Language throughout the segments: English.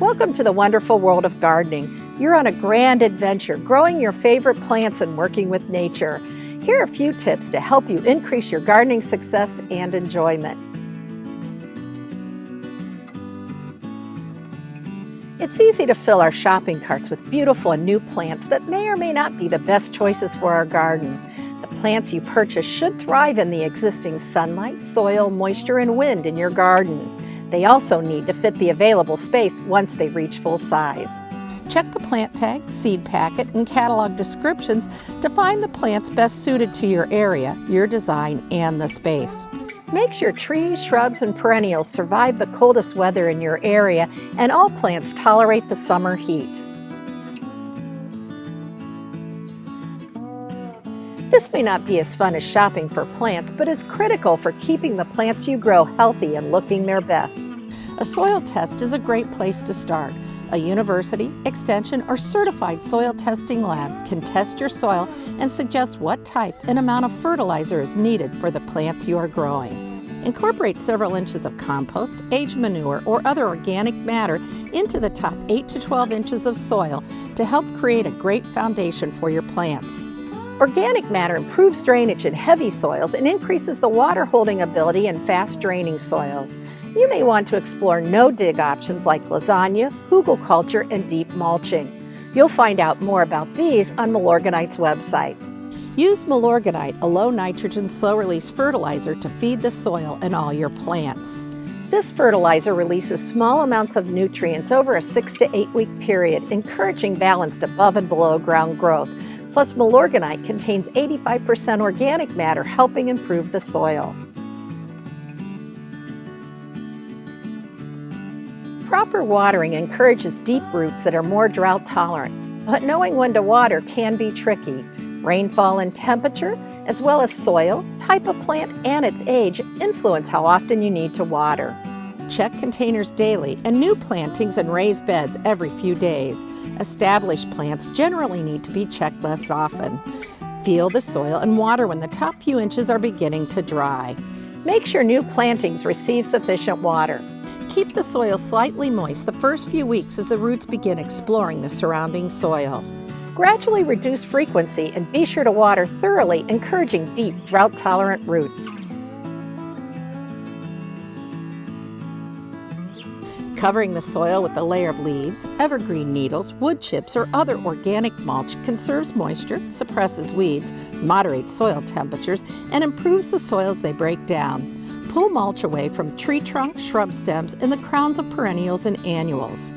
Welcome to the wonderful world of gardening. You're on a grand adventure, growing your favorite plants and working with nature. Here are a few tips to help you increase your gardening success and enjoyment. It's easy to fill our shopping carts with beautiful and new plants that may or may not be the best choices for our garden. The plants you purchase should thrive in the existing sunlight, soil, moisture, and wind in your garden. They also need to fit the available space once they reach full size. Check the plant tag, seed packet, and catalog descriptions to find the plants best suited to your area, your design, and the space. Make sure trees, shrubs, and perennials survive the coldest weather in your area, and all plants tolerate the summer heat. This may not be as fun as shopping for plants, but is critical for keeping the plants you grow healthy and looking their best. A soil test is a great place to start. A university, extension, or certified soil testing lab can test your soil and suggest what type and amount of fertilizer is needed for the plants you are growing. Incorporate several inches of compost, aged manure, or other organic matter into the top 8 to 12 inches of soil to help create a great foundation for your plants. Organic matter improves drainage in heavy soils and increases the water-holding ability in fast-draining soils. You may want to explore no-dig options like lasagna, hugelkultur, and deep mulching. You'll find out more about these on Milorganite's website. Use Milorganite, a low-nitrogen, slow-release fertilizer to feed the soil and all your plants. This fertilizer releases small amounts of nutrients over a 6 to 8 week period, encouraging balanced above and below ground growth. Plus, Milorganite contains 85% organic matter, helping improve the soil. Proper watering encourages deep roots that are more drought tolerant, but knowing when to water can be tricky. Rainfall and temperature, as well as soil, type of plant, and its age influence how often you need to water. Check containers daily and new plantings and raised beds every few days. Established plants generally need to be checked less often. Feel the soil and water when the top few inches are beginning to dry. Make sure new plantings receive sufficient water. Keep the soil slightly moist the first few weeks as the roots begin exploring the surrounding soil. Gradually reduce frequency and be sure to water thoroughly, encouraging deep, drought-tolerant roots. Covering the soil with a layer of leaves, evergreen needles, wood chips, or other organic mulch conserves moisture, suppresses weeds, moderates soil temperatures, and improves the soils they break down. Pull mulch away from tree trunks, shrub stems, and the crowns of perennials and annuals.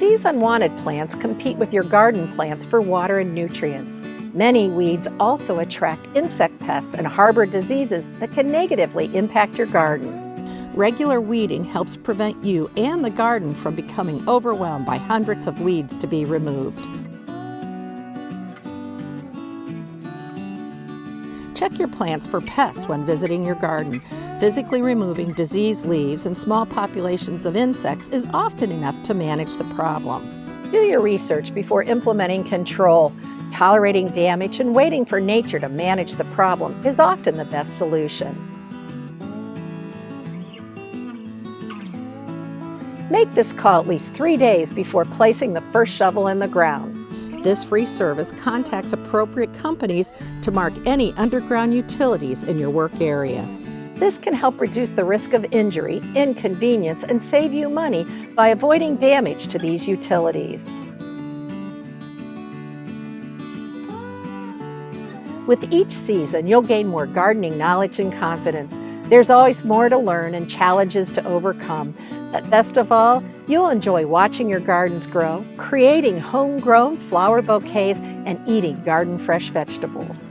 These unwanted plants compete with your garden plants for water and nutrients. Many weeds also attract insect pests and harbor diseases that can negatively impact your garden. Regular weeding helps prevent you and the garden from becoming overwhelmed by hundreds of weeds to be removed. Check your plants for pests when visiting your garden. Physically removing diseased leaves and small populations of insects is often enough to manage the problem. Do your research before implementing control. Tolerating damage and waiting for nature to manage the problem is often the best solution. Make this call at least 3 days before placing the first shovel in the ground. This free service contacts appropriate companies to mark any underground utilities in your work area. This can help reduce the risk of injury, inconvenience, and save you money by avoiding damage to these utilities. With each season, you'll gain more gardening knowledge and confidence. There's always more to learn and challenges to overcome. But best of all, you'll enjoy watching your gardens grow, creating homegrown flower bouquets, and eating garden fresh vegetables.